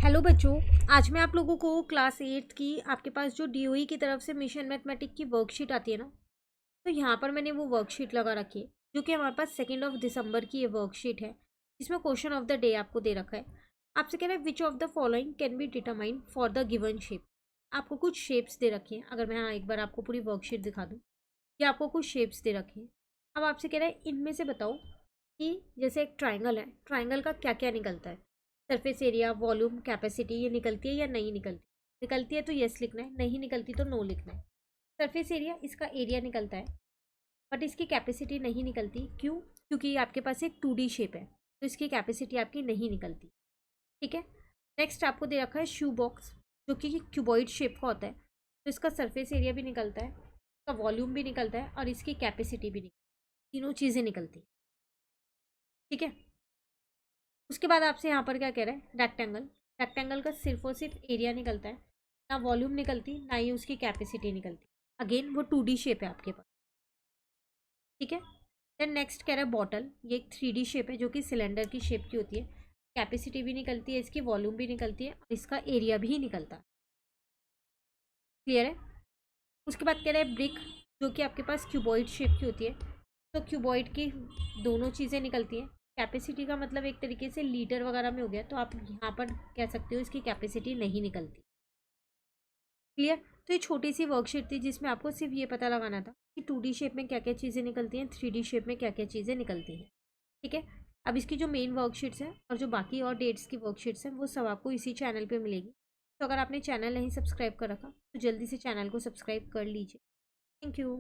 Hello बच्चों, आज मैं आप लोगों को क्लास 8th की आपके पास जो डीओई की तरफ से मिशन मैथमेटिक की वर्कशीट आती है ना, तो यहाँ पर मैंने वो वर्कशीट लगा रखी है जो कि हमारे पास 2 दिसंबर की ये वर्कशीट है। इसमें क्वेश्चन ऑफ द डे आपको दे रखा है। आपसे कह रहा है which of the following can be determined for the given shape. आपको कुछ शेप्स दे रखी हैं। अगर मैं हाँ एक बार आपको पूरी वर्कशीट दिखा दूँ, ये आपको कुछ शेप्स दे रखे हैं। अब आपसे कह रहा है इनमें से बताओ कि जैसे एक ट्राइंगल है, ट्राइंगल का क्या क्या निकलता है। सरफेस एरिया, वॉल्यूम, कैपेसिटी, ये निकलती है या नहीं निकलती। निकलती है तो यस लिखना है, नहीं निकलती तो नो लिखना है। सरफेस एरिया, इसका एरिया निकलता है बट इसकी कैपेसिटी नहीं निकलती। क्यों? क्योंकि ये आपके पास एक 2D शेप है, तो इसकी कैपेसिटी आपकी नहीं निकलती। ठीक है। नेक्स्ट आपको दे रखा है शू बॉक्स, जो कि क्यूबॉइड शेप का होता है, तो इसका सरफेस एरिया भी निकलता है, इसका वॉल्यूम भी निकलता है और इसकी कैपेसिटी भी निकलती है। तीनों चीज़ें निकलती हैं। ठीक है। उसके बाद आपसे यहाँ पर क्या कह रहा है, रेक्टेंगल। रेक्टेंगल का सिर्फ और सिर्फ एरिया निकलता है, ना वॉल्यूम निकलती ना ही उसकी कैपेसिटी निकलती। अगेन वो 2D शेप है आपके पास। ठीक है। देन नेक्स्ट कह रहा है बॉटल। ये एक 3D शेप है जो कि सिलेंडर की शेप की होती है। कैपेसिटी भी निकलती है, इसकी वॉल्यूम भी निकलती है और इसका एरिया भी निकलता है। क्लियर है। उसके बाद कह रहा है ब्रिक, जो कि आपके पास क्यूबॉइड शेप की होती है, तो क्यूबॉइड की दोनों चीज़ें निकलती हैं। कैपेसिटी का मतलब एक तरीके से लीटर वगैरह में हो गया, तो आप यहाँ पर कह सकते हो इसकी कैपेसिटी नहीं निकलती। क्लियर। तो ये छोटी सी वर्कशीट थी जिसमें आपको सिर्फ ये पता लगाना था कि 2D शेप में क्या क्या चीज़ें निकलती हैं, 3D शेप में क्या क्या चीज़ें निकलती हैं। ठीक है। अब इसकी जो मेन वर्कशीट्स हैं और जो बाकी और डेट्स की वर्कशीट्स हैं वो सब आपको इसी चैनल पे मिलेगी। तो अगर आपने चैनल नहीं सब्सक्राइब कर रखा तो जल्दी से चैनल को सब्सक्राइब कर लीजिए। Thank you.